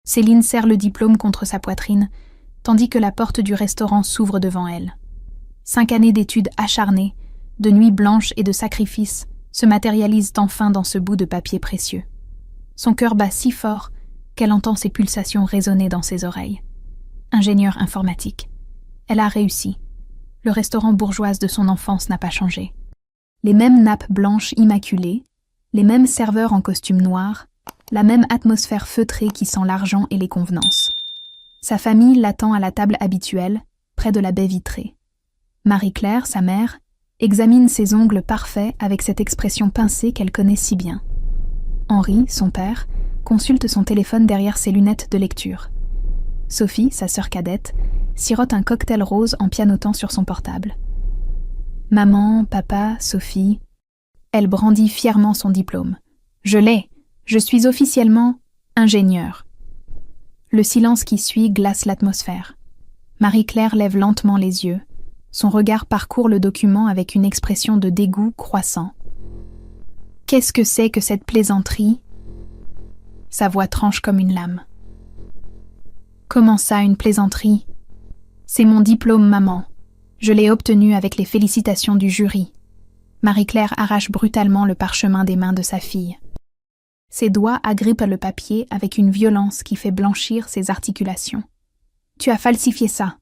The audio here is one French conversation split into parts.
Céline serre le diplôme contre sa poitrine, tandis que la porte du restaurant s'ouvre devant elle. 5 années d'études acharnées, de nuits blanches et de sacrifices se matérialisent enfin dans ce bout de papier précieux. Son cœur bat si fort qu'elle entend ses pulsations résonner dans ses oreilles. Ingénieure informatique. Elle a réussi. Le restaurant bourgeoise de son enfance n'a pas changé. Les mêmes nappes blanches immaculées, les mêmes serveurs en costume noir, la même atmosphère feutrée qui sent l'argent et les convenances. Sa famille l'attend à la table habituelle, près de la baie vitrée. Marie-Claire, sa mère, examine ses ongles parfaits avec cette expression pincée qu'elle connaît si bien. Henri, son père, consulte son téléphone derrière ses lunettes de lecture. Sophie, sa sœur cadette, sirote un cocktail rose en pianotant sur son portable. Maman, papa, Sophie... Elle brandit fièrement son diplôme. « Je l'ai. Je suis officiellement ingénieure. » Le silence qui suit glace l'atmosphère. Marie-Claire lève lentement les yeux. Son regard parcourt le document avec une expression de dégoût croissant. « Qu'est-ce que c'est que cette plaisanterie ?» Sa voix tranche comme une lame. « Comment ça, une plaisanterie ? C'est mon diplôme, maman. Je l'ai obtenu avec les félicitations du jury. » Marie-Claire arrache brutalement le parchemin des mains de sa fille. Ses doigts agrippent le papier avec une violence qui fait blanchir ses articulations. « Tu as falsifié ça !»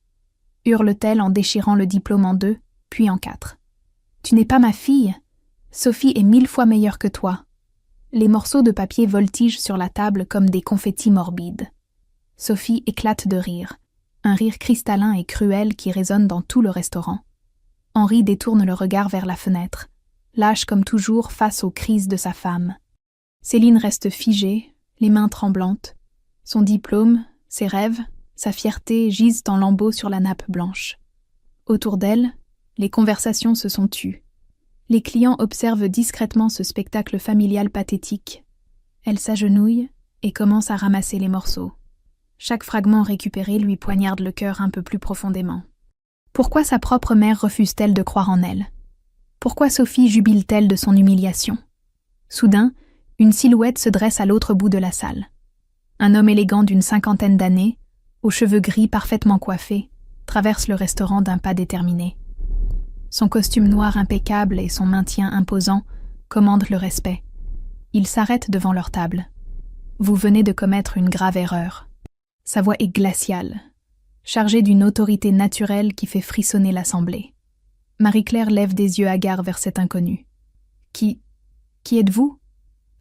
hurle-t-elle en déchirant le diplôme en 2, puis en 4. « Tu n'es pas ma fille. Sophie est 1000 fois meilleure que toi. » Les morceaux de papier voltigent sur la table comme des confettis morbides. Sophie éclate de rire, un rire cristallin et cruel qui résonne dans tout le restaurant. Henri détourne le regard vers la fenêtre, lâche comme toujours face aux crises de sa femme. Céline reste figée, les mains tremblantes. Son diplôme, ses rêves, sa fierté gisent en lambeaux sur la nappe blanche. Autour d'elle, les conversations se sont tues. Les clients observent discrètement ce spectacle familial pathétique. Elle s'agenouille et commence à ramasser les morceaux. Chaque fragment récupéré lui poignarde le cœur un peu plus profondément. Pourquoi sa propre mère refuse-t-elle de croire en elle? Pourquoi Sophie jubile-t-elle de son humiliation? Soudain, une silhouette se dresse à l'autre bout de la salle. Un homme élégant d'une 50aine d'années, aux cheveux gris parfaitement coiffés, traverse le restaurant d'un pas déterminé. Son costume noir impeccable et son maintien imposant commandent le respect. Il s'arrête devant leur table. Vous venez de commettre une grave erreur. Sa voix est glaciale, chargée d'une autorité naturelle qui fait frissonner l'assemblée. Marie-Claire lève des yeux hagards vers cet inconnu. Qui êtes-vous ?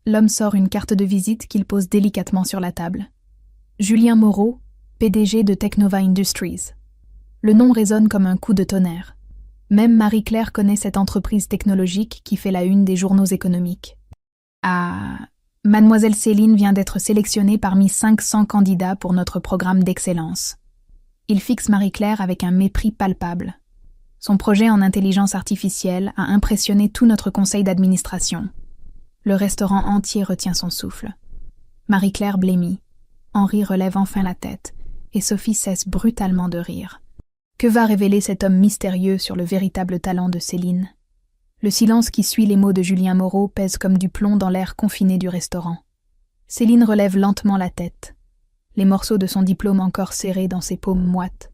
L'homme sort une carte de visite qu'il pose délicatement sur la table. Julien Moreau, PDG de Technova Industries. Le nom résonne comme un coup de tonnerre. Même Marie-Claire connaît cette entreprise technologique qui fait la une des journaux économiques. Ah, Mademoiselle Céline vient d'être sélectionnée parmi 500 candidats pour notre programme d'excellence. Il fixe Marie-Claire avec un mépris palpable. Son projet en intelligence artificielle a impressionné tout notre conseil d'administration. Le restaurant entier retient son souffle. Marie-Claire blêmit. Henri relève enfin la tête, et Sophie cesse brutalement de rire. Que va révéler cet homme mystérieux sur le véritable talent de Céline ? Le silence qui suit les mots de Julien Moreau pèse comme du plomb dans l'air confiné du restaurant. Céline relève lentement la tête, les morceaux de son diplôme encore serrés dans ses paumes moites.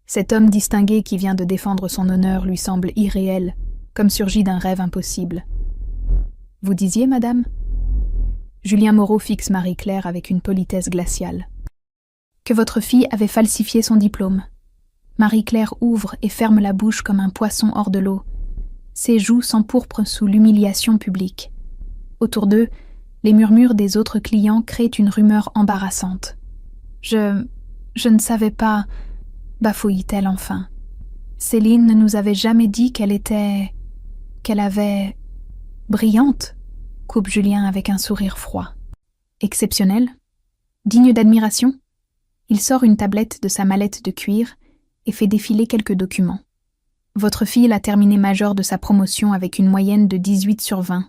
Cet homme distingué qui vient de défendre son honneur lui semble irréel, comme surgi d'un rêve impossible. « Vous disiez, madame ?» Julien Moreau fixe Marie-Claire avec une politesse glaciale. « Que votre fille avait falsifié son diplôme. » Marie-Claire ouvre et ferme la bouche comme un poisson hors de l'eau. Ses joues s'empourprent sous l'humiliation publique. Autour d'eux, les murmures des autres clients créent une rumeur embarrassante. « Je ne savais pas... » bafouille-t-elle enfin. « Céline ne nous avait jamais dit qu'elle avait... » « Brillante !» coupe Julien avec un sourire froid. « Exceptionnelle ? Digne d'admiration ?» Il sort une tablette de sa mallette de cuir et fait défiler quelques documents. Votre fille a terminé major de sa promotion avec une moyenne de 18/20.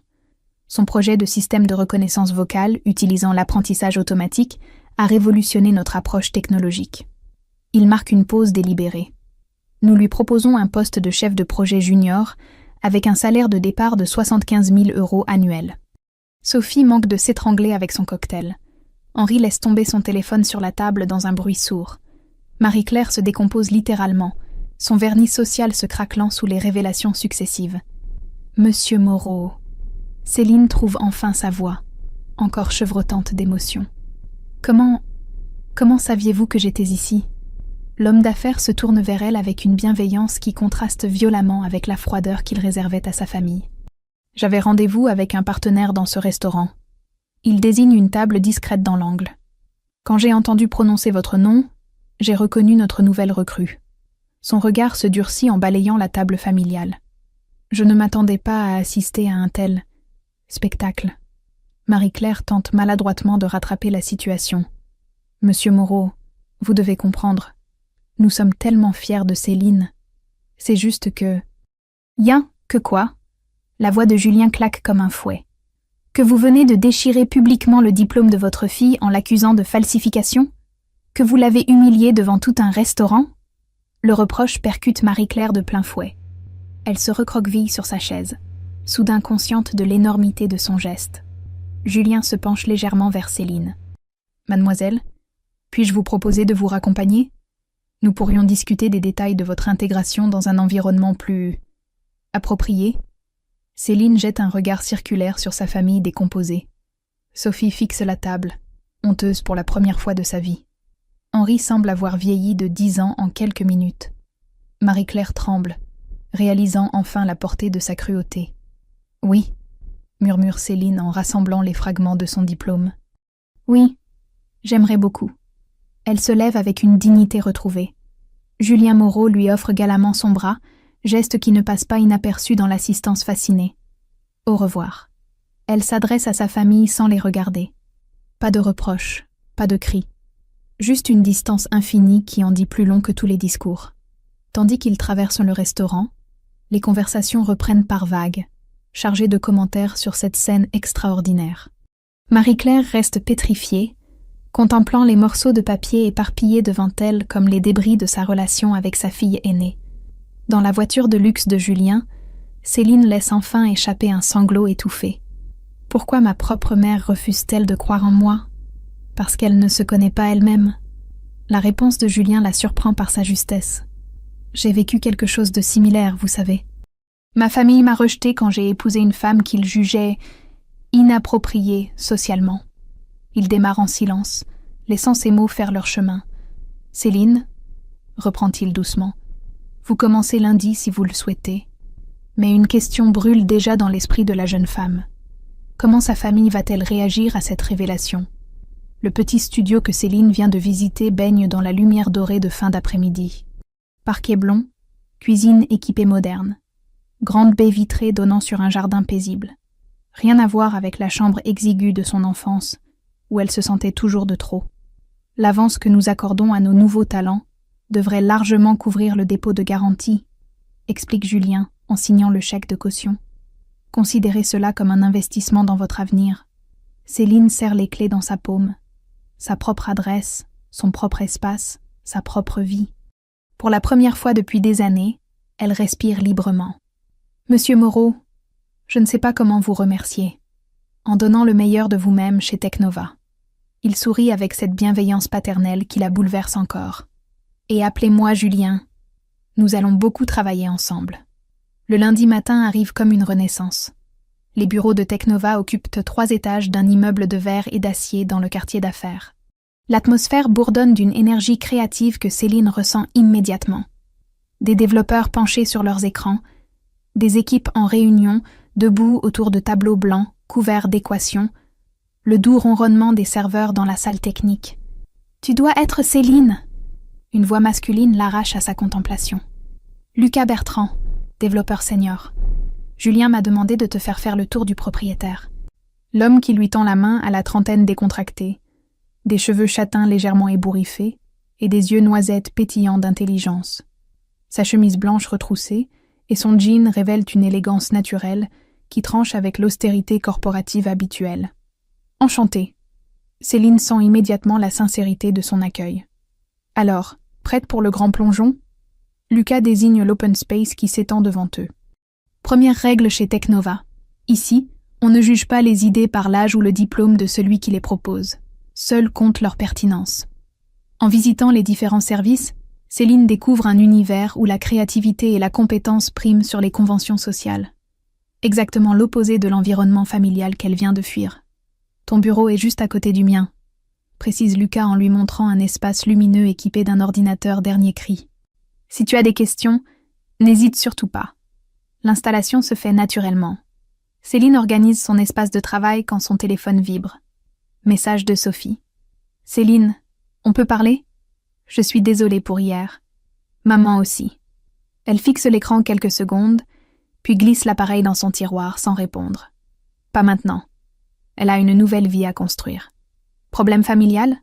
Son projet de système de reconnaissance vocale, utilisant l'apprentissage automatique, a révolutionné notre approche technologique. Il marque une pause délibérée. Nous lui proposons un poste de chef de projet junior avec un salaire de départ de 75 000 € annuels. Sophie manque de s'étrangler avec son cocktail. Henri laisse tomber son téléphone sur la table dans un bruit sourd. Marie-Claire se décompose littéralement, son vernis social se craquelant sous les révélations successives. Monsieur Moreau. Céline trouve enfin sa voix, encore chevrotante d'émotion. Comment saviez-vous que j'étais ici ? L'homme d'affaires se tourne vers elle avec une bienveillance qui contraste violemment avec la froideur qu'il réservait à sa famille. J'avais rendez-vous avec un partenaire dans ce restaurant. Il désigne une table discrète dans l'angle. Quand j'ai entendu prononcer votre nom, j'ai reconnu notre nouvelle recrue. Son regard se durcit en balayant la table familiale. Je ne m'attendais pas à assister à un tel spectacle. Marie-Claire tente maladroitement de rattraper la situation. Monsieur Moreau, vous devez comprendre. Nous sommes tellement fiers de Céline. C'est juste que... Yen, que quoi ? La voix de Julien claque comme un fouet. Que vous venez de déchirer publiquement le diplôme de votre fille en l'accusant de falsification ? Que vous l'avez humiliée devant tout un restaurant ? Le reproche percute Marie-Claire de plein fouet. Elle se recroqueville sur sa chaise, soudain consciente de l'énormité de son geste. Julien se penche légèrement vers Céline. « Mademoiselle, puis-je vous proposer de vous raccompagner ? Nous pourrions discuter des détails de votre intégration dans un environnement plus... approprié. » Céline jette un regard circulaire sur sa famille décomposée. Sophie fixe la table, honteuse pour la première fois de sa vie. Henri semble avoir vieilli de 10 ans en quelques minutes. Marie-Claire tremble, réalisant enfin la portée de sa cruauté. « Oui, » murmure Céline en rassemblant les fragments de son diplôme. « Oui, j'aimerais beaucoup. » Elle se lève avec une dignité retrouvée. Julien Moreau lui offre galamment son bras, geste qui ne passe pas inaperçu dans l'assistance fascinée. Au revoir. Elle s'adresse à sa famille sans les regarder. Pas de reproches, pas de cris. Juste une distance infinie qui en dit plus long que tous les discours. Tandis qu'ils traversent le restaurant, les conversations reprennent par vagues, chargées de commentaires sur cette scène extraordinaire. Marie-Claire reste pétrifiée, contemplant les morceaux de papier éparpillés devant elle comme les débris de sa relation avec sa fille aînée. Dans la voiture de luxe de Julien, Céline laisse enfin échapper un sanglot étouffé. Pourquoi ma propre mère refuse-t-elle de croire en moi ? Parce qu'elle ne se connaît pas elle-même. La réponse de Julien la surprend par sa justesse. J'ai vécu quelque chose de similaire, vous savez. Ma famille m'a rejetée quand j'ai épousé une femme qu'ils jugeaient inappropriée socialement. Il démarre en silence, laissant ses mots faire leur chemin. « Céline, reprend-il doucement, vous commencez lundi si vous le souhaitez. Mais une question brûle déjà dans l'esprit de la jeune femme. Comment sa famille va-t-elle réagir à cette révélation ? Le petit studio que Céline vient de visiter baigne dans la lumière dorée de fin d'après-midi. Parquet blond, cuisine équipée moderne, grande baie vitrée donnant sur un jardin paisible. Rien à voir avec la chambre exiguë de son enfance, où elle se sentait toujours de trop. L'avance que nous accordons à nos nouveaux talents devrait largement couvrir le dépôt de garantie, explique Julien en signant le chèque de caution. Considérez cela comme un investissement dans votre avenir. Céline serre les clés dans sa paume. Sa propre adresse, son propre espace, sa propre vie. Pour la première fois depuis des années, elle respire librement. Monsieur Moreau, je ne sais pas comment vous remercier. En donnant le meilleur de vous-même chez Technova. Il sourit avec cette bienveillance paternelle qui la bouleverse encore. Et appelez-moi Julien. Nous allons beaucoup travailler ensemble. Le lundi matin arrive comme une renaissance. Les bureaux de Technova occupent 3 étages d'un immeuble de verre et d'acier dans le quartier d'affaires. L'atmosphère bourdonne d'une énergie créative que Céline ressent immédiatement. Des développeurs penchés sur leurs écrans, des équipes en réunion, debout autour de tableaux blancs, couverts d'équations, le doux ronronnement des serveurs dans la salle technique. « Tu dois être Céline !» Une voix masculine l'arrache à sa contemplation. « Lucas Bertrand, développeur senior. Julien m'a demandé de te faire le tour du propriétaire. » L'homme qui lui tend la main a la trentaine décontractée, des cheveux châtains légèrement ébouriffés et des yeux noisettes pétillants d'intelligence. Sa chemise blanche retroussée et son jean révèlent une élégance naturelle qui tranche avec l'austérité corporative habituelle. Enchantée. Céline sent immédiatement la sincérité de son accueil. Alors, prête pour le grand plongeon ? Lucas désigne l'open space qui s'étend devant eux. Première règle chez Technova. Ici, on ne juge pas les idées par l'âge ou le diplôme de celui qui les propose. Seuls comptent leur pertinence. En visitant les différents services, Céline découvre un univers où la créativité et la compétence priment sur les conventions sociales. Exactement l'opposé de l'environnement familial qu'elle vient de fuir. « Ton bureau est juste à côté du mien », précise Lucas en lui montrant un espace lumineux équipé d'un ordinateur dernier cri. « Si tu as des questions, n'hésite surtout pas. » L'installation se fait naturellement. Céline organise son espace de travail quand son téléphone vibre. Message de Sophie. « Céline, on peut parler ? Je suis désolée pour hier. Maman aussi. » Elle fixe l'écran quelques secondes, puis glisse l'appareil dans son tiroir sans répondre. Pas maintenant. Elle a une nouvelle vie à construire. Problème familial ?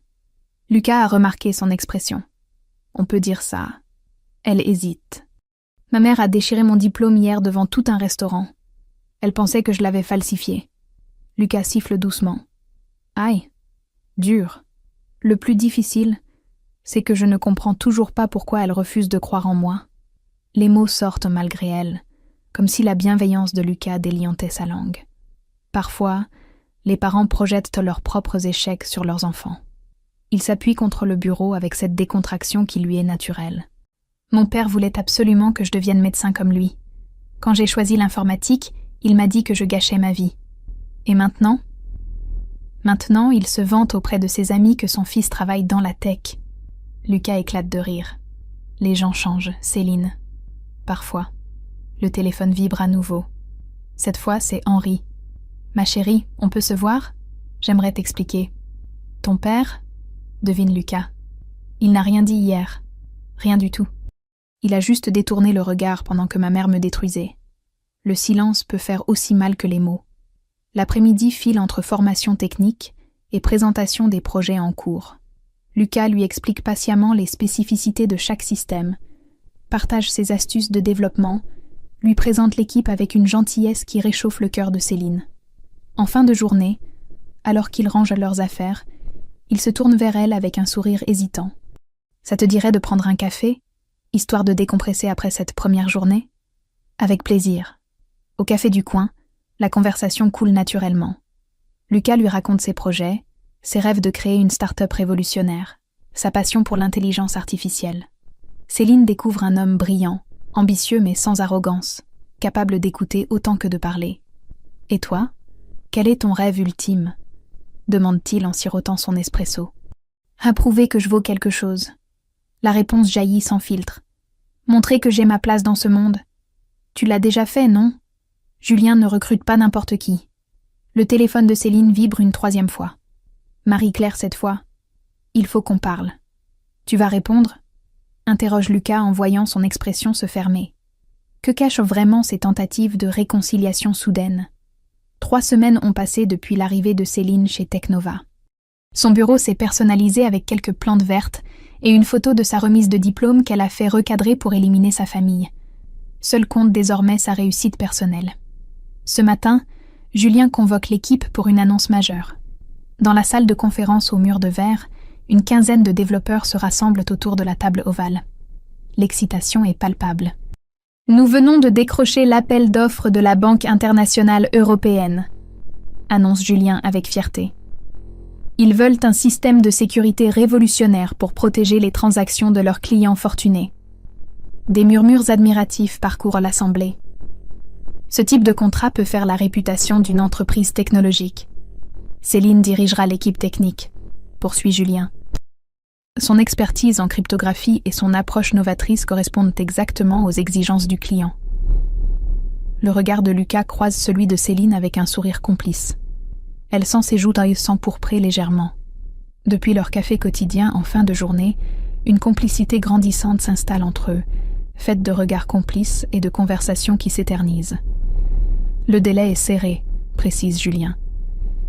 Lucas a remarqué son expression. On peut dire ça. Elle hésite. Ma mère a déchiré mon diplôme hier devant tout un restaurant. Elle pensait que je l'avais falsifié. Lucas siffle doucement. Aïe, dur. Le plus difficile, c'est que je ne comprends toujours pas pourquoi elle refuse de croire en moi. Les mots sortent malgré elle, comme si la bienveillance de Lucas déliantait sa langue. Parfois, les parents projettent leurs propres échecs sur leurs enfants. Il s'appuie contre le bureau avec cette décontraction qui lui est naturelle. Mon père voulait absolument que je devienne médecin comme lui. Quand j'ai choisi l'informatique, il m'a dit que je gâchais ma vie. Et maintenant ? Maintenant, il se vante auprès de ses amis que son fils travaille dans la tech. Lucas éclate de rire. Les gens changent, Céline. Parfois. Le téléphone vibre à nouveau. Cette fois, c'est Henri. Ma chérie, on peut se voir ? J'aimerais t'expliquer. Ton père ? Devine Lucas. Il n'a rien dit hier. Rien du tout. Il a juste détourné le regard pendant que ma mère me détruisait. Le silence peut faire aussi mal que les mots. L'après-midi file entre formation technique et présentation des projets en cours. Lucas lui explique patiemment les spécificités de chaque système, partage ses astuces de développement, lui présente l'équipe avec une gentillesse qui réchauffe le cœur de Céline. En fin de journée, alors qu'ils rangent leurs affaires, il se tourne vers elle avec un sourire hésitant. « Ça te dirait de prendre un café, histoire de décompresser après cette première journée ?» « Avec plaisir. » Au café du coin, la conversation coule naturellement. Lucas lui raconte ses projets, ses rêves de créer une start-up révolutionnaire, sa passion pour l'intelligence artificielle. Céline découvre un homme brillant, ambitieux mais sans arrogance, capable d'écouter autant que de parler. « Et toi ? Quel est ton rêve ultime ?» demande-t-il en sirotant son espresso. « À prouver que je vaux quelque chose. » La réponse jaillit sans filtre. « Montrer que j'ai ma place dans ce monde. » Tu l'as déjà fait, non ? Julien ne recrute pas n'importe qui. Le téléphone de Céline vibre une 3e fois. Marie-Claire cette fois. Il faut qu'on parle. Tu vas répondre ? Interroge Lucas en voyant son expression se fermer. Que cachent vraiment ces tentatives de réconciliation soudaine ? 3 semaines ont passé depuis l'arrivée de Céline chez Technova. Son bureau s'est personnalisé avec quelques plantes vertes et une photo de sa remise de diplôme qu'elle a fait recadrer pour éliminer sa famille. Seul compte désormais sa réussite personnelle. Ce matin, Julien convoque l'équipe pour une annonce majeure. Dans la salle de conférence au mur de verre, une 15aine de développeurs se rassemblent autour de la table ovale. L'excitation est palpable. « Nous venons de décrocher l'appel d'offres de la Banque internationale européenne », annonce Julien avec fierté. Ils veulent un système de sécurité révolutionnaire pour protéger les transactions de leurs clients fortunés. Des murmures admiratifs parcourent l'assemblée. Ce type de contrat peut faire la réputation d'une entreprise technologique. Céline dirigera l'équipe technique, poursuit Julien. Son expertise en cryptographie et son approche novatrice correspondent exactement aux exigences du client. Le regard de Lucas croise celui de Céline avec un sourire complice. Elle sent ses joues s'empourprer légèrement. Depuis leur café quotidien en fin de journée, une complicité grandissante s'installe entre eux, faite de regards complices et de conversations qui s'éternisent. Le délai est serré, précise Julien.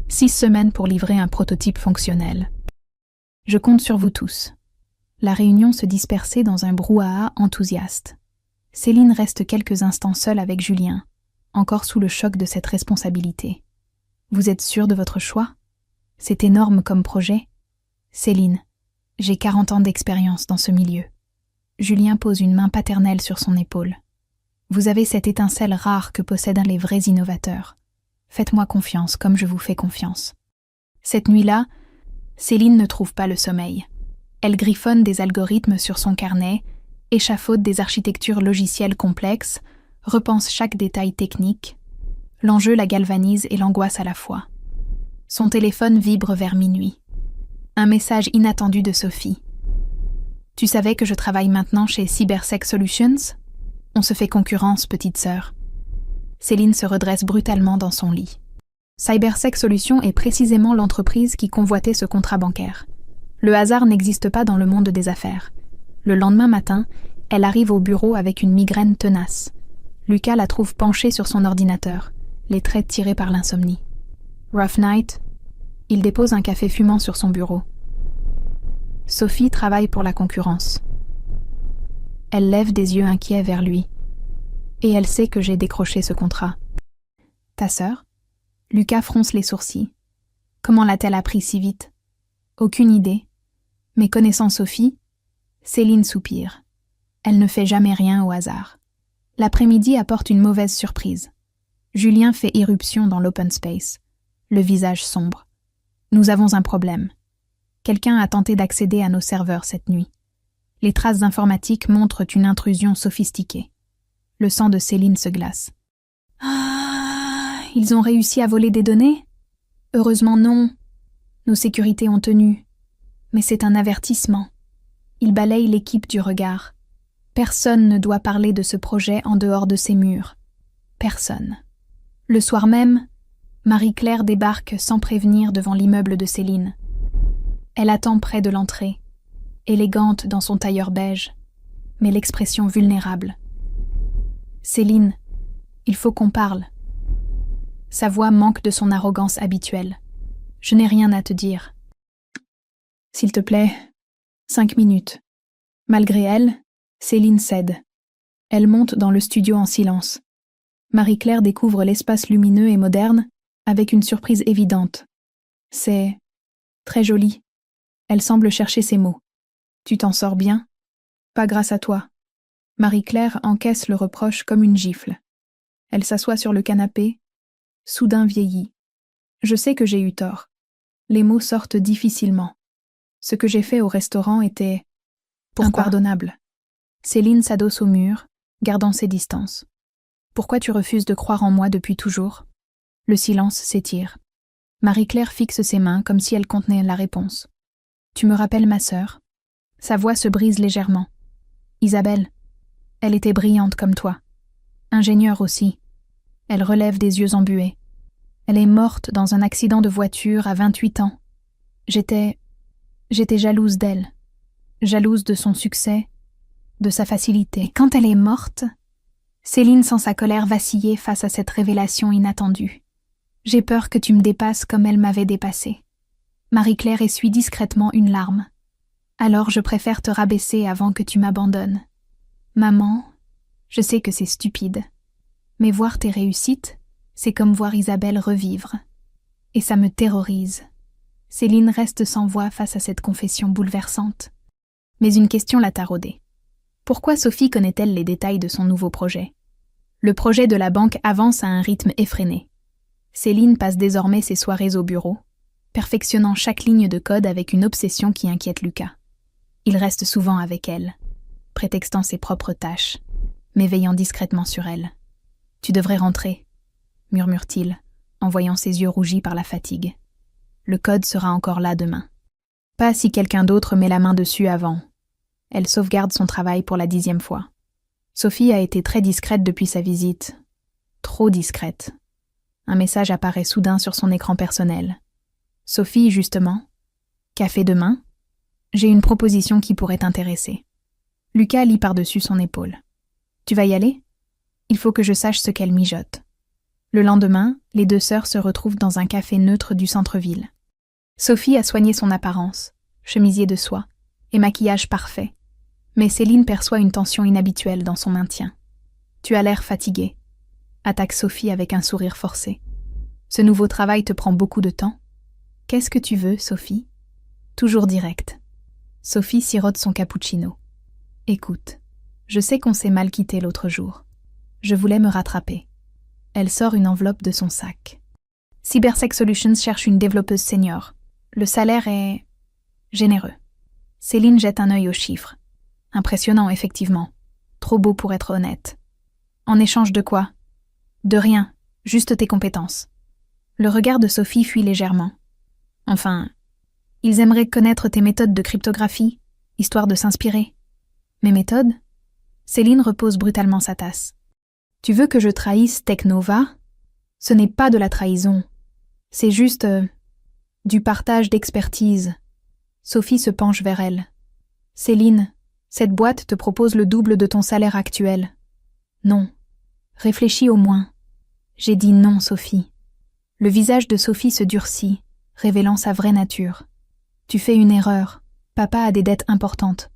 6 semaines pour livrer un prototype fonctionnel. Je compte sur vous tous. La réunion se dispersait dans un brouhaha enthousiaste. Céline reste quelques instants seule avec Julien, encore sous le choc de cette responsabilité. Vous êtes sûr de votre choix ? C'est énorme comme projet. Céline, j'ai 40 ans d'expérience dans ce milieu. Julien pose une main paternelle sur son épaule. Vous avez cette étincelle rare que possèdent les vrais innovateurs. Faites-moi confiance comme je vous fais confiance. Cette nuit-là, Céline ne trouve pas le sommeil. Elle griffonne des algorithmes sur son carnet, échafaude des architectures logicielles complexes, repense chaque détail technique. L'enjeu la galvanise et l'angoisse à la fois. Son téléphone vibre vers minuit. Un message inattendu de Sophie. « Tu savais que je travaille maintenant chez Cybersec Solutions ? On se fait concurrence, petite sœur. » Céline se redresse brutalement dans son lit. Cybersec Solutions est précisément l'entreprise qui convoitait ce contrat bancaire. Le hasard n'existe pas dans le monde des affaires. Le lendemain matin, elle arrive au bureau avec une migraine tenace. Lucas la trouve penchée sur son ordinateur, les traits tirés par l'insomnie. Rough night. Il dépose un café fumant sur son bureau. Sophie travaille pour la concurrence. Elle lève des yeux inquiets vers lui. Et elle sait que j'ai décroché ce contrat. Ta sœur ? Lucas fronce les sourcils. Comment l'a-t-elle appris si vite ? Aucune idée. Mais connaissant Sophie, Céline soupire. Elle ne fait jamais rien au hasard. L'après-midi apporte une mauvaise surprise. Julien fait irruption dans l'open space, le visage sombre. Nous avons un problème. Quelqu'un a tenté d'accéder à nos serveurs cette nuit. Les traces informatiques montrent une intrusion sophistiquée. Le sang de Céline se glace. Ah, ils ont réussi à voler des données ? Heureusement non. Nos sécurités ont tenu. Mais c'est un avertissement. Il balaye l'équipe du regard. Personne ne doit parler de ce projet en dehors de ces murs. Personne. Le soir même, Marie-Claire débarque sans prévenir devant l'immeuble de Céline. Elle attend près de l'entrée, élégante dans son tailleur beige, mais l'expression vulnérable. « Céline, il faut qu'on parle. » Sa voix manque de son arrogance habituelle. « Je n'ai rien à te dire. »« S'il te plaît, 5 minutes. » Malgré elle, Céline cède. Elle monte dans le studio en silence. Marie-Claire découvre l'espace lumineux et moderne avec une surprise évidente. C'est très joli. Elle semble chercher ses mots. Tu t'en sors bien ? Pas grâce à toi. Marie-Claire encaisse le reproche comme une gifle. Elle s'assoit sur le canapé, soudain vieillie. Je sais que j'ai eu tort. Les mots sortent difficilement. Ce que j'ai fait au restaurant était impardonnable. Céline s'adosse au mur, gardant ses distances. Pourquoi tu refuses de croire en moi depuis toujours ? Le silence s'étire. Marie-Claire fixe ses mains comme si elle contenait la réponse. Tu me rappelles ma sœur ? Sa voix se brise légèrement. Isabelle, elle était brillante comme toi. Ingénieure aussi. Elle relève des yeux embués. Elle est morte dans un accident de voiture à 28 ans. J'étais jalouse d'elle. Jalouse de son succès, de sa facilité. Et quand elle est morte, Céline sent sa colère vaciller face à cette révélation inattendue. J'ai peur que tu me dépasses comme elle m'avait dépassée. Marie-Claire essuie discrètement une larme. Alors je préfère te rabaisser avant que tu m'abandonnes. Maman, je sais que c'est stupide, mais voir tes réussites, c'est comme voir Isabelle revivre. Et ça me terrorise. Céline reste sans voix face à cette confession bouleversante. Mais une question l'a taraudée. Pourquoi Sophie connaît-elle les détails de son nouveau projet ? Le projet de la banque avance à un rythme effréné. Céline passe désormais ses soirées au bureau, perfectionnant chaque ligne de code avec une obsession qui inquiète Lucas. Il reste souvent avec elle, prétextant ses propres tâches, mais veillant discrètement sur elle. « Tu devrais rentrer », murmure-t-il, en voyant ses yeux rougis par la fatigue. Le code sera encore là demain. Pas si quelqu'un d'autre met la main dessus avant. Elle sauvegarde son travail pour la 10e fois. Sophie a été très discrète depuis sa visite. Trop discrète. Un message apparaît soudain sur son écran personnel. « Sophie, justement. Café demain ? J'ai une proposition qui pourrait t'intéresser. » Lucas lit par-dessus son épaule. « Tu vas y aller ? Il faut que je sache ce qu'elle mijote. » Le lendemain, les deux sœurs se retrouvent dans un café neutre du centre-ville. Sophie a soigné son apparence, chemisier de soie, et maquillage parfait. Mais Céline perçoit une tension inhabituelle dans son maintien. « Tu as l'air fatiguée », attaque Sophie avec un sourire forcé. « Ce nouveau travail te prend beaucoup de temps ? Qu'est-ce que tu veux, Sophie ?» Toujours directe. Sophie sirote son cappuccino. « Écoute, je sais qu'on s'est mal quitté l'autre jour. Je voulais me rattraper. » Elle sort une enveloppe de son sac. Cybersec Solutions cherche une développeuse senior. Le salaire est Généreux. Céline jette un œil aux chiffres. Impressionnant, effectivement. Trop beau pour être honnête. En échange de quoi? De rien, juste tes compétences. Le regard de Sophie fuit légèrement. Enfin, ils aimeraient connaître tes méthodes de cryptographie, histoire de s'inspirer. Mes méthodes? Céline repose brutalement sa tasse. Tu veux que je trahisse Technova? Ce n'est pas de la trahison. C'est juste du partage d'expertise. Sophie se penche vers elle. Céline, cette boîte te propose le double de ton salaire actuel. Non. Réfléchis au moins. J'ai dit non, Sophie. Le visage de Sophie se durcit, révélant sa vraie nature. Tu fais une erreur. Papa a des dettes importantes.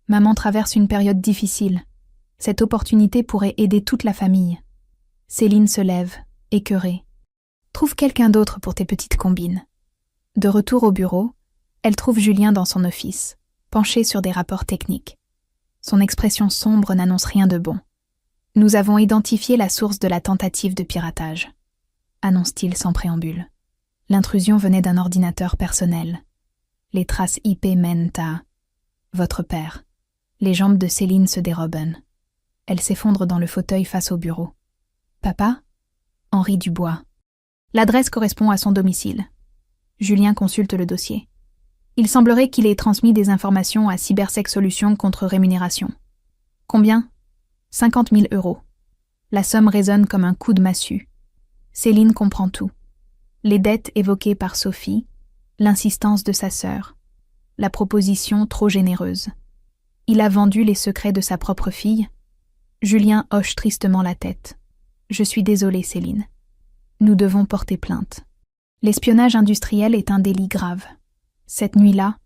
Maman traverse une période difficile. Cette opportunité pourrait aider toute la famille. Céline se lève, écœurée. Trouve quelqu'un d'autre pour tes petites combines. De retour au bureau, elle trouve Julien dans son office, penché sur des rapports techniques. Son expression sombre n'annonce rien de bon. Nous avons identifié la source de la tentative de piratage, annonce-t-il sans préambule. L'intrusion venait d'un ordinateur personnel. Les traces IP mènent à votre père. Les jambes de Céline se dérobent. Elle s'effondre dans le fauteuil face au bureau. Papa? Henri Dubois. L'adresse correspond à son domicile. Julien consulte le dossier. Il semblerait qu'il ait transmis des informations à Cybersec Solutions contre rémunération. Combien? 50 000 €. La somme résonne comme un coup de massue. Céline comprend tout. Les dettes évoquées par Sophie, l'insistance de sa sœur, la proposition trop généreuse. Il a vendu les secrets de sa propre fille. Julien hoche tristement la tête. Je suis désolée, Céline. Nous devons porter plainte. L'espionnage industriel est un délit grave. Cette nuit-là,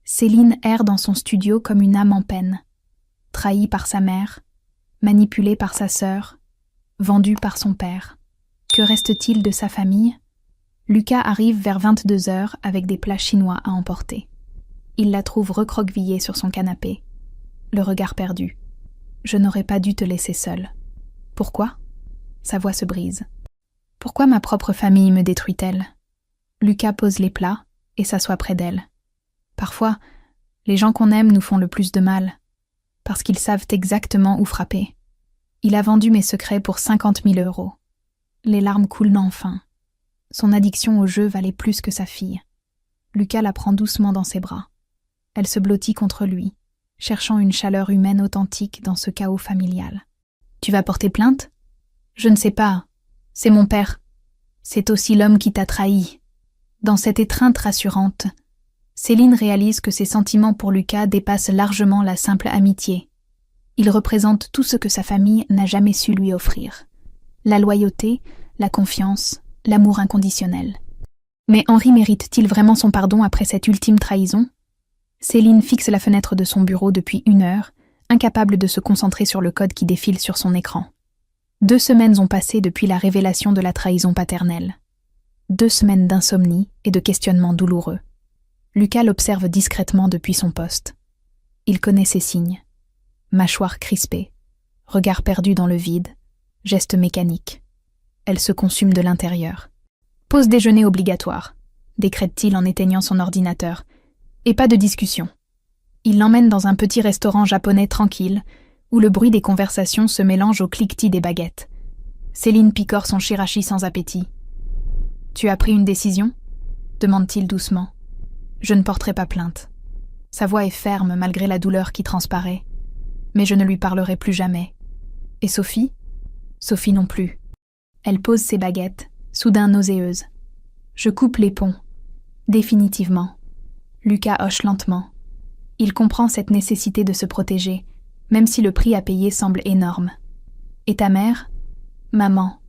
Céline erre dans son studio comme une âme en peine. Trahie par sa mère, manipulée par sa sœur, vendue par son père. Que reste-t-il de sa famille? Lucas arrive vers 22h avec des plats chinois à emporter. Il la trouve recroquevillée sur son canapé, le regard perdu. Je n'aurais pas dû te laisser seule. Pourquoi? Sa voix se brise. Pourquoi ma propre famille me détruit-elle? Lucas pose les plats et s'assoit près d'elle. Parfois, les gens qu'on aime nous font le plus de mal, parce qu'ils savent exactement où frapper. Il a vendu mes secrets pour 50 000 €. Les larmes coulent enfin. Son addiction au jeu valait plus que sa fille. Lucas la prend doucement dans ses bras. Elle se blottit contre lui, cherchant une chaleur humaine authentique dans ce chaos familial. Tu vas porter plainte? Je ne sais pas. C'est mon père. C'est aussi l'homme qui t'a trahi. Dans cette étreinte rassurante, Céline réalise que ses sentiments pour Lucas dépassent largement la simple amitié. Il représente tout ce que sa famille n'a jamais su lui offrir. La loyauté, la confiance, l'amour inconditionnel. Mais Henri mérite-t-il vraiment son pardon après cette ultime trahison? Céline fixe la fenêtre de son bureau depuis 1 heure, incapable de se concentrer sur le code qui défile sur son écran. 2 semaines ont passé depuis la révélation de la trahison paternelle. 2 semaines d'insomnie et de questionnements douloureux. Lucas l'observe discrètement depuis son poste. Il connaît ses signes. Mâchoire crispée, regard perdu dans le vide, geste mécanique. Elle se consume de l'intérieur. Pause déjeuner obligatoire, décrète-t-il en éteignant son ordinateur. Et pas de discussion. Il l'emmène dans un petit restaurant japonais tranquille, où le bruit des conversations se mélange au cliquetis des baguettes. Céline picore son chirashi sans appétit. « Tu as pris une décision ?» demande-t-il doucement. « Je ne porterai pas plainte. » Sa voix est ferme malgré la douleur qui transparaît. Mais je ne lui parlerai plus jamais. Et Sophie? Sophie non plus. Elle pose ses baguettes, soudain nauséeuse. Je coupe les ponts. Définitivement. Lucas hoche lentement. Il comprend cette nécessité de se protéger, même si le prix à payer semble énorme. Et ta mère? Maman.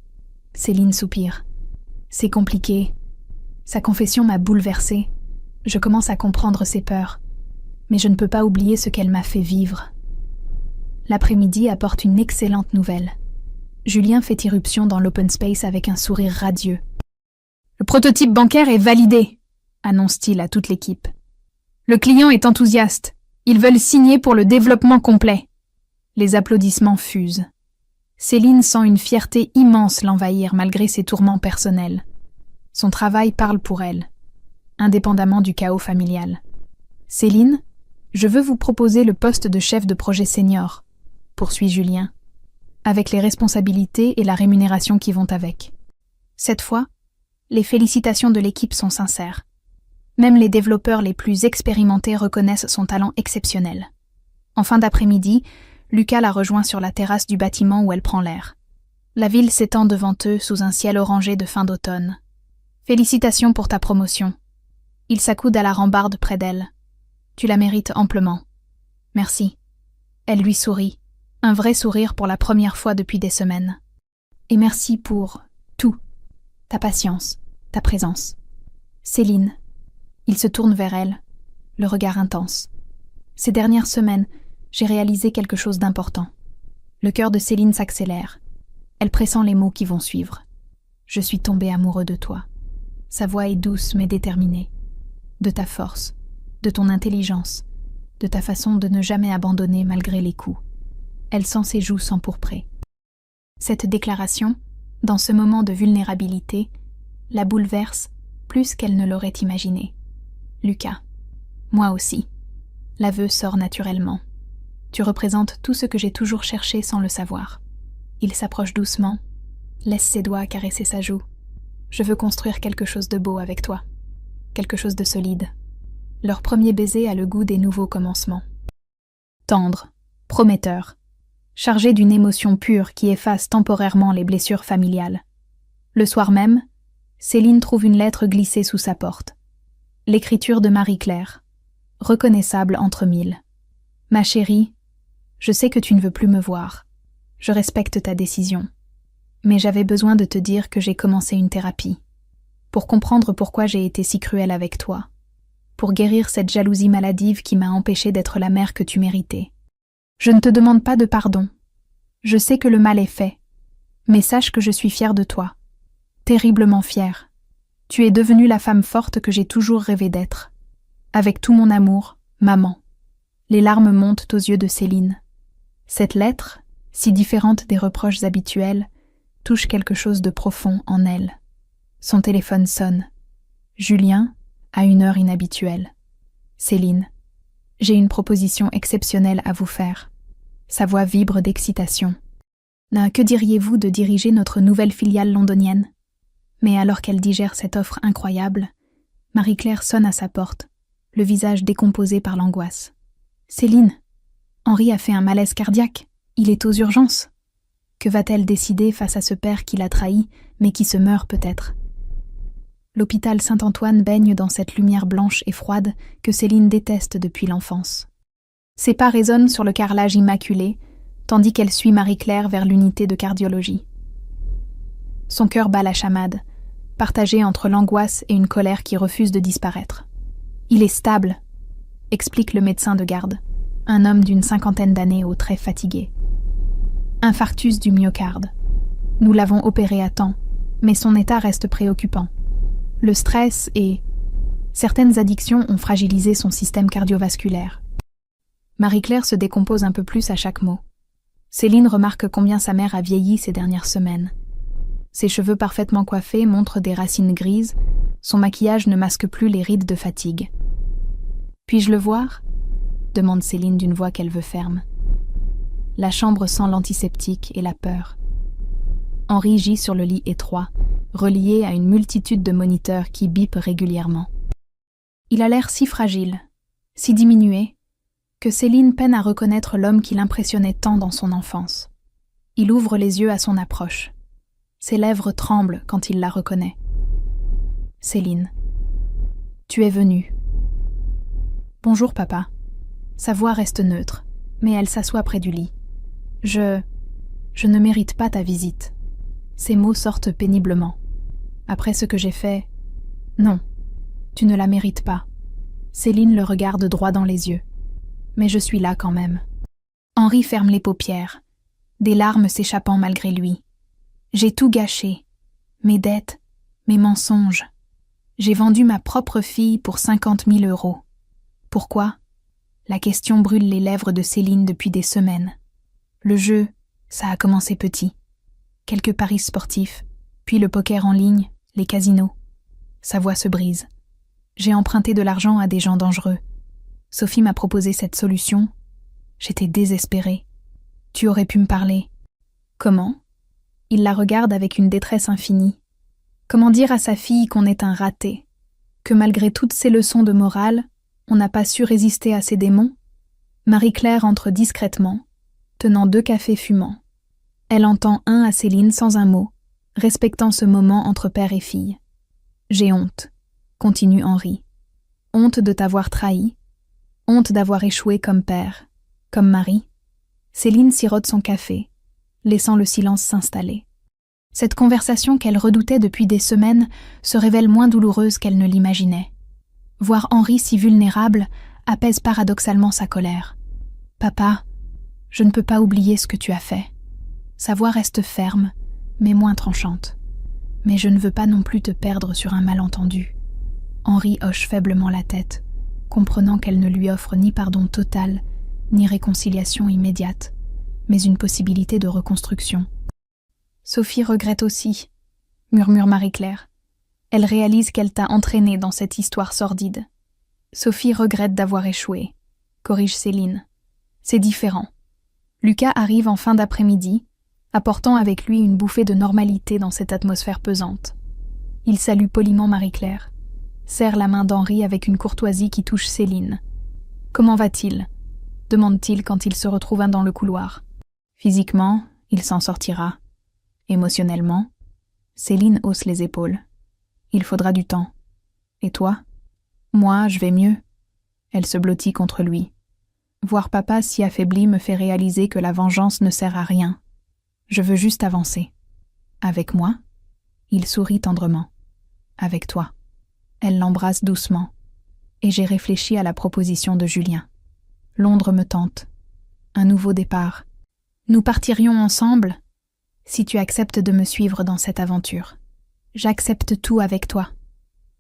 Céline soupire. C'est compliqué. Sa confession m'a bouleversée. Je commence à comprendre ses peurs. Mais je ne peux pas oublier ce qu'elle m'a fait vivre. L'après-midi apporte une excellente nouvelle. Julien fait irruption dans l'open space avec un sourire radieux. « Le prototype bancaire est validé !» annonce-t-il à toute l'équipe. « Le client est enthousiaste. Ils veulent signer pour le développement complet. » Les applaudissements fusent. Céline sent une fierté immense l'envahir malgré ses tourments personnels. Son travail parle pour elle, indépendamment du chaos familial. Céline, je veux vous proposer le poste de chef de projet senior, poursuit Julien, avec les responsabilités et la rémunération qui vont avec. Cette fois, les félicitations de l'équipe sont sincères. Même les développeurs les plus expérimentés reconnaissent son talent exceptionnel. En fin d'après-midi, Lucas la rejoint sur la terrasse du bâtiment où elle prend l'air. La ville s'étend devant eux sous un ciel orangé de fin d'automne. Félicitations pour ta promotion. Il s'accoude à la rambarde près d'elle. Tu la mérites amplement. Merci. Elle lui sourit, un vrai sourire pour la première fois depuis des semaines. Et merci pour tout. Ta patience, ta présence. Céline. Il se tourne vers elle, le regard intense. Ces dernières semaines, j'ai réalisé quelque chose d'important. Le cœur de Céline s'accélère. Elle pressent les mots qui vont suivre. Je suis tombé amoureux de toi. Sa voix est douce mais déterminée. De ta force, de ton intelligence, de ta façon de ne jamais abandonner malgré les coups. Elle sent ses joues s'empourprer. Cette déclaration, dans ce moment de vulnérabilité, la bouleverse plus qu'elle ne l'aurait imaginé. Lucas, moi aussi. L'aveu sort naturellement. Tu représentes tout ce que j'ai toujours cherché sans le savoir. Il s'approche doucement, laisse ses doigts caresser sa joue. Je veux construire quelque chose de beau avec toi. Quelque chose de solide. Leur premier baiser a le goût des nouveaux commencements. Tendre, prometteur, chargé d'une émotion pure qui efface temporairement les blessures familiales. Le soir même, Céline trouve une lettre glissée sous sa porte. L'écriture de Marie-Claire, reconnaissable entre mille. Ma chérie, je sais que tu ne veux plus me voir. Je respecte ta décision. Mais j'avais besoin de te dire que j'ai commencé une thérapie. Pour comprendre pourquoi j'ai été si cruelle avec toi. Pour guérir cette jalousie maladive qui m'a empêchée d'être la mère que tu méritais. Je ne te demande pas de pardon. Je sais que le mal est fait. Mais sache que je suis fière de toi. Terriblement fière. Tu es devenue la femme forte que j'ai toujours rêvé d'être. Avec tout mon amour, maman. Les larmes montent aux yeux de Céline. Cette lettre, si différente des reproches habituels, touche quelque chose de profond en elle. Son téléphone sonne. Julien, à une heure inhabituelle. Céline, j'ai une proposition exceptionnelle à vous faire. Sa voix vibre d'excitation. Que diriez-vous de diriger notre nouvelle filiale londonienne ? Mais alors qu'elle digère cette offre incroyable, Marie-Claire sonne à sa porte, le visage décomposé par l'angoisse. « Céline, Henri a fait un malaise cardiaque, il est aux urgences. Que va-t-elle décider face à ce père qui l'a trahi, mais qui se meurt peut-être ?» L'hôpital Saint-Antoine baigne dans cette lumière blanche et froide que Céline déteste depuis l'enfance. Ses pas résonnent sur le carrelage immaculé, tandis qu'elle suit Marie-Claire vers l'unité de cardiologie. Son cœur bat la chamade, partagé entre l'angoisse et une colère qui refuse de disparaître. « Il est stable », explique le médecin de garde, un homme d'une 50aine d'années aux traits fatigués. « Infarctus du myocarde. Nous l'avons opéré à temps, mais son état reste préoccupant. Le stress et certaines addictions ont fragilisé son système cardiovasculaire. » Marie-Claire se décompose un peu plus à chaque mot. Céline remarque combien sa mère a vieilli ces dernières semaines. Ses cheveux parfaitement coiffés montrent des racines grises, son maquillage ne masque plus les rides de fatigue. « Puis-je le voir ?» demande Céline d'une voix qu'elle veut ferme. La chambre sent l'antiseptique et la peur. Henri gît sur le lit étroit, relié à une multitude de moniteurs qui bipent régulièrement. Il a l'air si fragile, si diminué, que Céline peine à reconnaître l'homme qui l'impressionnait tant dans son enfance. Il ouvre les yeux à son approche. Ses lèvres tremblent quand il la reconnaît. « Céline, tu es venue. »« Bonjour, papa. » Sa voix reste neutre, mais elle s'assoit près du lit. « Je ne mérite pas ta visite. » Ces mots sortent péniblement. Après ce que j'ai fait, non, tu ne la mérites pas. Céline le regarde droit dans les yeux. Mais je suis là quand même. Henri ferme les paupières, des larmes s'échappant malgré lui. J'ai tout gâché. Mes dettes, mes mensonges. J'ai vendu ma propre fille pour 50 000 €. Pourquoi ? La question brûle les lèvres de Céline depuis des semaines. Le jeu, ça a commencé petit. Quelques paris sportifs, puis le poker en ligne, les casinos. Sa voix se brise. J'ai emprunté de l'argent à des gens dangereux. Sophie m'a proposé cette solution. J'étais désespérée. Tu aurais pu me parler. Comment ? Il la regarde avec une détresse infinie. Comment dire à sa fille qu'on est un raté ? Que malgré toutes ses leçons de morale, on n'a pas su résister à ses démons ? Marie-Claire entre discrètement, tenant 2 cafés fumants. Elle en tend un à Céline sans un mot, respectant ce moment entre père et fille. « J'ai honte », continue Henri. « Honte de t'avoir trahi. Honte d'avoir échoué comme père, comme mari. » Céline sirote son café, laissant le silence s'installer. Cette conversation qu'elle redoutait depuis des semaines se révèle moins douloureuse qu'elle ne l'imaginait. Voir Henri si vulnérable apaise paradoxalement sa colère. « Papa, je ne peux pas oublier ce que tu as fait. » Sa voix reste ferme, mais moins tranchante. « Mais je ne veux pas non plus te perdre sur un malentendu. » Henri hoche faiblement la tête, comprenant qu'elle ne lui offre ni pardon total, ni réconciliation immédiate, mais une possibilité de reconstruction. « Sophie regrette aussi, » murmure Marie-Claire. Elle réalise qu'elle t'a entraînée dans cette histoire sordide. « Sophie regrette d'avoir échoué, » corrige Céline. C'est différent. Lucas arrive en fin d'après-midi, apportant avec lui une bouffée de normalité dans cette atmosphère pesante. Il salue poliment Marie-Claire, serre la main d'Henri avec une courtoisie qui touche Céline. « Comment va-t-il » demande-t-il quand il se retrouve dans le couloir. Physiquement, il s'en sortira. Émotionnellement, Céline hausse les épaules. Il faudra du temps. Et toi ? Moi, je vais mieux. Elle se blottit contre lui. Voir papa si affaibli me fait réaliser que la vengeance ne sert à rien. Je veux juste avancer. Avec moi ? Il sourit tendrement. Avec toi. Elle l'embrasse doucement. Et j'ai réfléchi à la proposition de Julien. Londres me tente. Un nouveau départ. Nous partirions ensemble, si tu acceptes de me suivre dans cette aventure. J'accepte tout avec toi.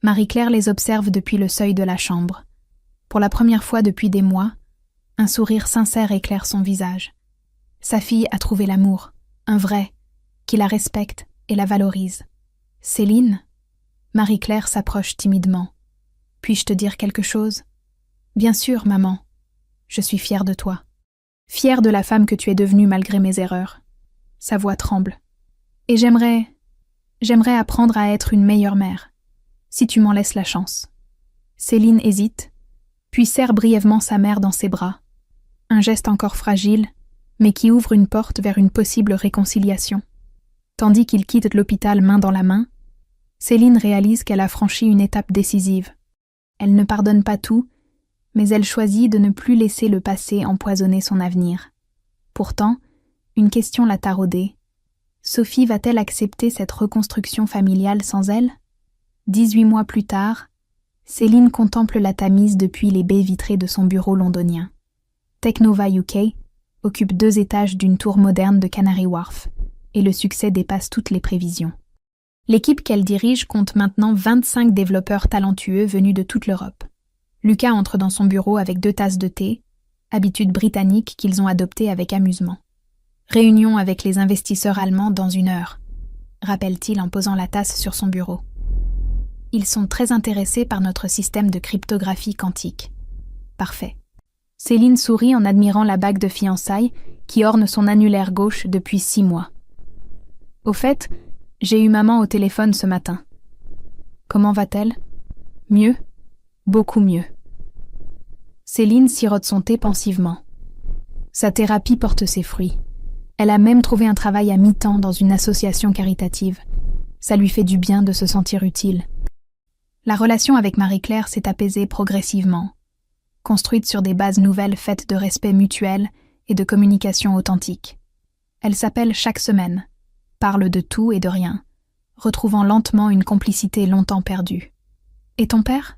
Marie-Claire les observe depuis le seuil de la chambre. Pour la première fois depuis des mois, un sourire sincère éclaire son visage. Sa fille a trouvé l'amour, un vrai, qui la respecte et la valorise. Céline ? Marie-Claire s'approche timidement. Puis-je te dire quelque chose ? Bien sûr, maman. Je suis fière de toi. Fière de la femme que tu es devenue malgré mes erreurs. Sa voix tremble. Et j'aimerais apprendre à être une meilleure mère, si tu m'en laisses la chance. Céline hésite, puis serre brièvement sa mère dans ses bras. Un geste encore fragile, mais qui ouvre une porte vers une possible réconciliation. Tandis qu'il quitte l'hôpital main dans la main, Céline réalise qu'elle a franchi une étape décisive. Elle ne pardonne pas tout, mais elle choisit de ne plus laisser le passé empoisonner son avenir. Pourtant, une question l'a taraudée. Sophie va-t-elle accepter cette reconstruction familiale sans elle ? 18 mois plus tard, Céline contemple la Tamise depuis les baies vitrées de son bureau londonien. Technova UK occupe 2 étages d'une tour moderne de Canary Wharf, et le succès dépasse toutes les prévisions. L'équipe qu'elle dirige compte maintenant 25 développeurs talentueux venus de toute l'Europe. Lucas entre dans son bureau avec 2 tasses de thé, habitude britannique qu'ils ont adoptée avec amusement. Réunion avec les investisseurs allemands dans 1 heure, rappelle-t-il en posant la tasse sur son bureau. Ils sont très intéressés par notre système de cryptographie quantique. Parfait. Céline sourit en admirant la bague de fiançailles qui orne son annulaire gauche depuis 6 mois. Au fait, j'ai eu maman au téléphone ce matin. Comment va-t-elle ? Mieux ? Beaucoup mieux. Céline sirote son thé pensivement. Sa thérapie porte ses fruits. Elle a même trouvé un travail à mi-temps dans une association caritative. Ça lui fait du bien de se sentir utile. La relation avec Marie-Claire s'est apaisée progressivement, construite sur des bases nouvelles faites de respect mutuel et de communication authentique. Elle s'appelle chaque semaine, parle de tout et de rien, retrouvant lentement une complicité longtemps perdue. Et ton père ?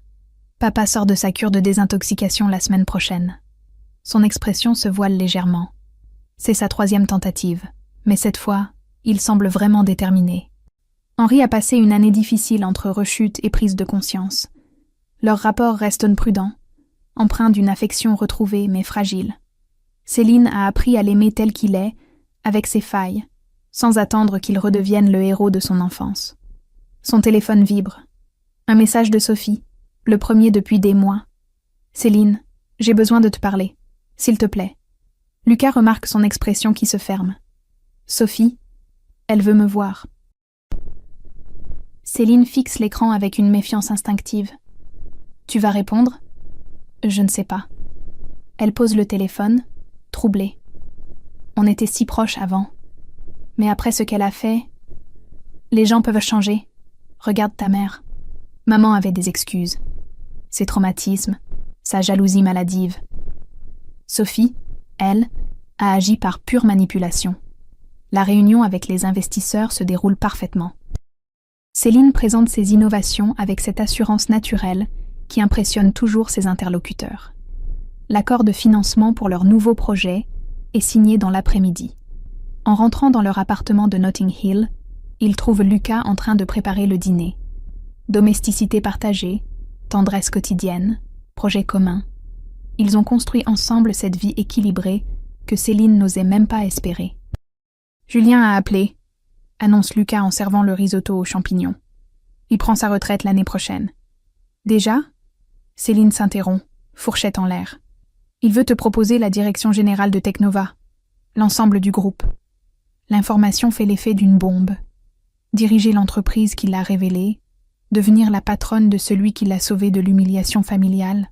Papa sort de sa cure de désintoxication la semaine prochaine. Son expression se voile légèrement. C'est sa 3e tentative, mais cette fois, il semble vraiment déterminé. Henri a passé une année difficile entre rechute et prise de conscience. Leur rapport reste prudent, empreint d'une affection retrouvée mais fragile. Céline a appris à l'aimer tel qu'il est, avec ses failles, sans attendre qu'il redevienne le héros de son enfance. Son téléphone vibre. Un message de Sophie, le premier depuis des mois. « Céline, J'ai besoin de te parler. S'il te plaît. Lucas remarque son expression qui se ferme. Sophie, elle veut me voir. Céline fixe l'écran avec une méfiance instinctive. Tu vas répondre ? Je ne sais pas. Elle pose le téléphone, troublée. On était si proches avant. Mais après ce qu'elle a fait... Les gens peuvent changer. Regarde ta mère. Maman avait des excuses. Ses traumatismes, sa jalousie maladive. Sophie, elle, a agi par pure manipulation. La réunion avec les investisseurs se déroule parfaitement. Céline présente ses innovations avec cette assurance naturelle qui impressionne toujours ses interlocuteurs. L'accord de financement pour leur nouveau projet est signé dans l'après-midi. En rentrant dans leur appartement de Notting Hill, ils trouvent Lucas en train de préparer le dîner. Domesticité partagée, tendresse quotidienne, projet commun. Ils ont construit ensemble cette vie équilibrée que Céline n'osait même pas espérer. Julien a appelé, annonce Lucas en servant le risotto aux champignons. Il prend sa retraite l'année prochaine. Déjà ? Céline s'interrompt, fourchette en l'air. Il veut te proposer la direction générale de Teknova, l'ensemble du groupe. L'information fait l'effet d'une bombe. Diriger l'entreprise qui l'a révélée, devenir la patronne de celui qui l'a sauvé de l'humiliation familiale.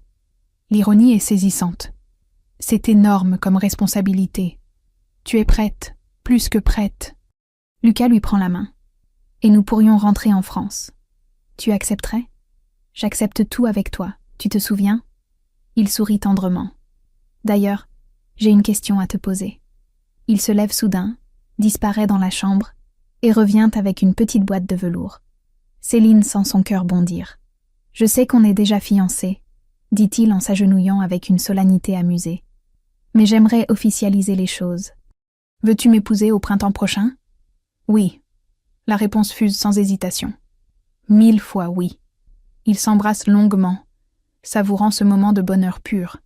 L'ironie est saisissante. C'est énorme comme responsabilité. Tu es prête, plus que prête. Lucas lui prend la main. Et nous pourrions rentrer en France. Tu accepterais ? J'accepte tout avec toi, tu te souviens ? Il sourit tendrement. D'ailleurs, j'ai une question à te poser. Il se lève soudain, disparaît dans la chambre et revient avec une petite boîte de velours. Céline sent son cœur bondir. « Je sais qu'on est déjà fiancés, » dit-il en s'agenouillant avec une solennité amusée. « Mais j'aimerais officialiser les choses. Veux-tu m'épouser au printemps prochain ? » « Oui. » La réponse fuse sans hésitation. 1000 fois oui. Ils s'embrassent longuement, savourant ce moment de bonheur pur.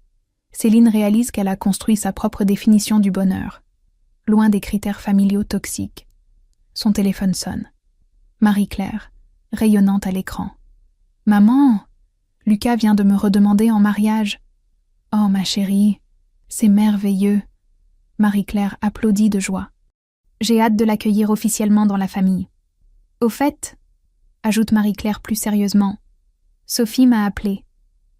Céline réalise qu'elle a construit sa propre définition du bonheur, loin des critères familiaux toxiques. Son téléphone sonne. Marie-Claire, rayonnante à l'écran. « Maman, Lucas vient de me redemander en mariage. »« Oh, ma chérie, c'est merveilleux. » Marie-Claire applaudit de joie. « J'ai hâte de l'accueillir officiellement dans la famille. »« Au fait, » ajoute Marie-Claire plus sérieusement, « Sophie m'a appelée.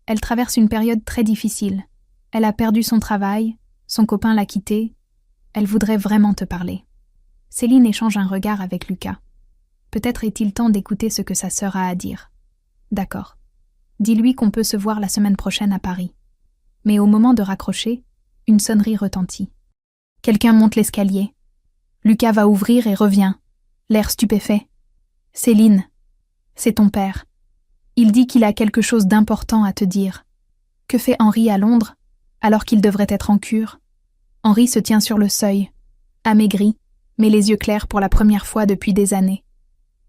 Elle traverse une période très difficile. Elle a perdu son travail, son copain l'a quittée. Elle voudrait vraiment te parler. » Céline échange un regard avec Lucas. Peut-être est-il temps d'écouter ce que sa sœur a à dire. D'accord. Dis-lui qu'on peut se voir la semaine prochaine à Paris. Mais au moment de raccrocher, une sonnerie retentit. Quelqu'un monte l'escalier. Lucas va ouvrir et revient, l'air stupéfait. « Céline, c'est ton père. Il dit qu'il a quelque chose d'important à te dire. Que fait Henri à Londres, alors qu'il devrait être en cure ? » Henri se tient sur le seuil, amaigri, mais les yeux clairs pour la première fois depuis des années.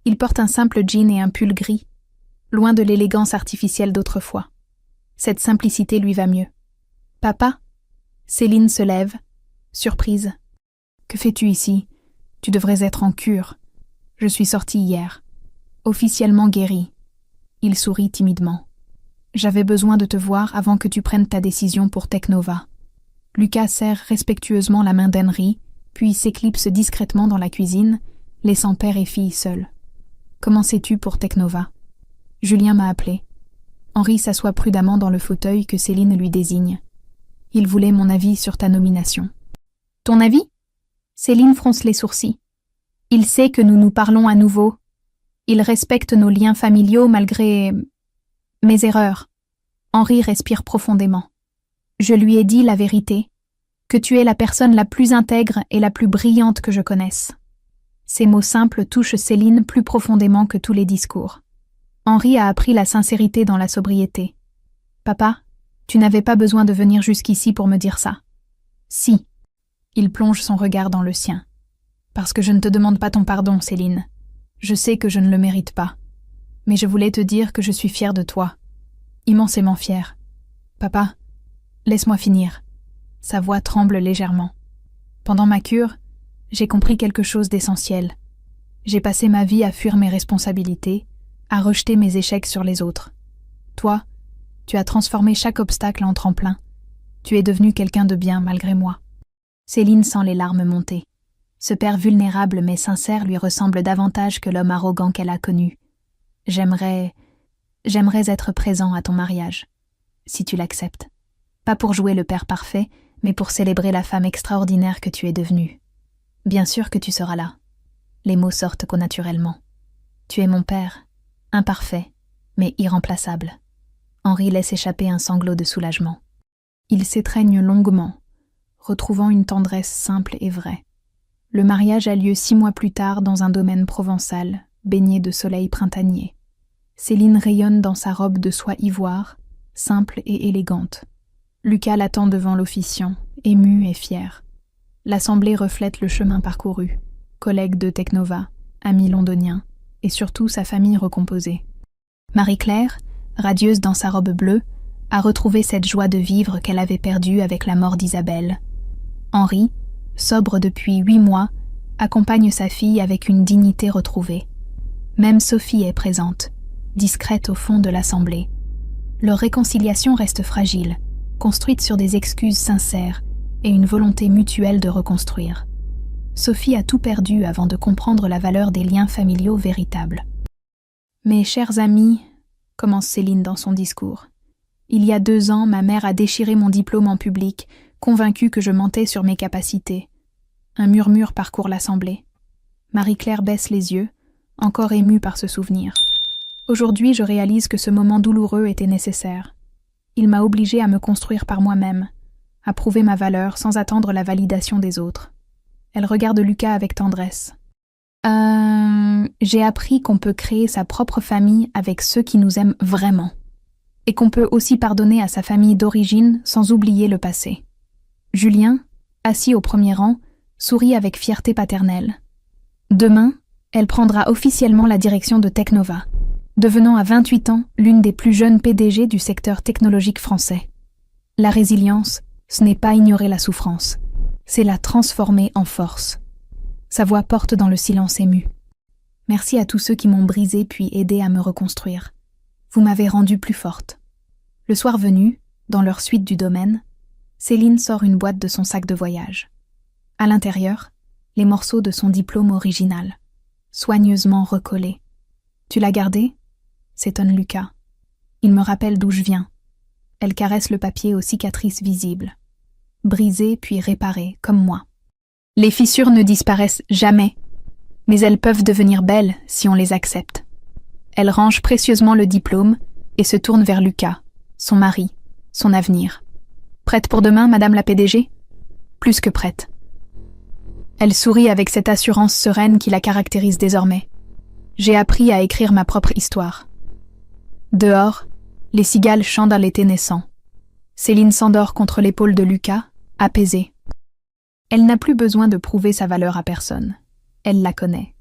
Il porte un simple jean et un pull gris, loin de l'élégance artificielle d'autrefois. Cette simplicité lui va mieux. « Papa ?» Céline se lève, surprise. « Que fais-tu ici ? Tu devrais être en cure. Je suis sortie hier. Officiellement guérie. » Il sourit timidement. « J'avais besoin de te voir avant que tu prennes ta décision pour Teknova. » Lucas serre respectueusement la main d'Henri, puis s'éclipse discrètement dans la cuisine, laissant père et fille seuls. « Comment sais-tu pour Teknova ? » Julien m'a appelé. Henri s'assoit prudemment dans le fauteuil que Céline lui désigne. Il voulait mon avis sur ta nomination. « Ton avis ?» Céline fronce les sourcils. « Il sait que nous nous parlons à nouveau. Il respecte nos liens familiaux malgré... mes erreurs. » Henri respire profondément. « Je lui ai dit la vérité, que tu es la personne la plus intègre et la plus brillante que je connaisse. » Ces mots simples touchent Céline plus profondément que tous les discours. Henri a appris la sincérité dans la sobriété. « Papa, tu n'avais pas besoin de venir jusqu'ici pour me dire ça. »« Si. » Il plonge son regard dans le sien. « Parce que je ne te demande pas ton pardon, Céline. Je sais que je ne le mérite pas. Mais je voulais te dire que je suis fière de toi. Immensément fière. Papa, laisse-moi finir. » Sa voix tremble légèrement. « Pendant ma cure, j'ai compris quelque chose d'essentiel. J'ai passé ma vie à fuir mes responsabilités, à rejeter mes échecs sur les autres. Toi, tu as transformé chaque obstacle en tremplin, Tu es devenu quelqu'un de bien malgré moi. » Céline sent les larmes monter. Ce père vulnérable mais sincère lui ressemble davantage que l'homme arrogant qu'elle a connu. J'aimerais être présent à ton mariage, si tu l'acceptes. Pas pour jouer le père parfait, mais pour célébrer la femme extraordinaire que tu es devenue. Bien sûr que tu seras là. Les mots sortent connaturellement. Tu es mon père, imparfait, mais irremplaçable. Henri laisse échapper un sanglot de soulagement. Ils s'étreignent longuement, retrouvant une tendresse simple et vraie. Le mariage a lieu 6 mois plus tard dans un domaine provençal, baigné de soleil printanier. Céline rayonne dans sa robe de soie ivoire, simple et élégante. Lucas l'attend devant l'officiant, ému et fier. L'assemblée reflète le chemin parcouru, collègue de Teknova, ami londonien, et surtout sa famille recomposée. Marie-Claire, radieuse dans sa robe bleue, a retrouvé cette joie de vivre qu'elle avait perdue avec la mort d'Isabelle. Henri, sobre depuis 8 mois, accompagne sa fille avec une dignité retrouvée. Même Sophie est présente, discrète au fond de l'assemblée. Leur réconciliation reste fragile, construite sur des excuses sincères et une volonté mutuelle de reconstruire. Sophie a tout perdu avant de comprendre la valeur des liens familiaux véritables. « Mes chers amis, » commence Céline dans son discours, « il y a 2 ans, ma mère a déchiré mon diplôme en public, convaincue que je mentais sur mes capacités. Un murmure parcourt l'assemblée. Marie-Claire baisse les yeux, encore émue par ce souvenir. Aujourd'hui, je réalise que ce moment douloureux était nécessaire. Il m'a obligée à me construire par moi-même, à prouver ma valeur sans attendre la validation des autres. » Elle regarde Lucas avec tendresse. J'ai appris qu'on peut créer sa propre famille avec ceux qui nous aiment vraiment. Et qu'on peut aussi pardonner à sa famille d'origine sans oublier le passé. » Julien, assis au premier rang, sourit avec fierté paternelle. Demain, elle prendra officiellement la direction de Teknova, devenant à 28 ans l'une des plus jeunes PDG du secteur technologique français. La résilience, ce n'est pas ignorer la souffrance, c'est la transformer en force. Sa voix porte dans le silence ému. Merci à tous ceux qui m'ont brisée puis aidé à me reconstruire. Vous m'avez rendue plus forte. Le soir venu, dans leur suite du domaine, Céline sort une boîte de son sac de voyage. À l'intérieur, les morceaux de son diplôme original, soigneusement recollés. « Tu l'as gardé ?» s'étonne Lucas. « Il me rappelle d'où je viens. » Elle caresse le papier aux cicatrices visibles. Brisées puis réparées, comme moi. Les fissures ne disparaissent jamais, mais elles peuvent devenir belles si on les accepte. Elle range précieusement le diplôme et se tourne vers Lucas, son mari, son avenir. Prête pour demain, Madame la PDG ? Plus que prête. Elle sourit avec cette assurance sereine qui la caractérise désormais. J'ai appris à écrire ma propre histoire. Dehors, les cigales chantent à l'été naissant. Céline s'endort contre l'épaule de Lucas, apaisée. Elle n'a plus besoin de prouver sa valeur à personne. Elle la connaît.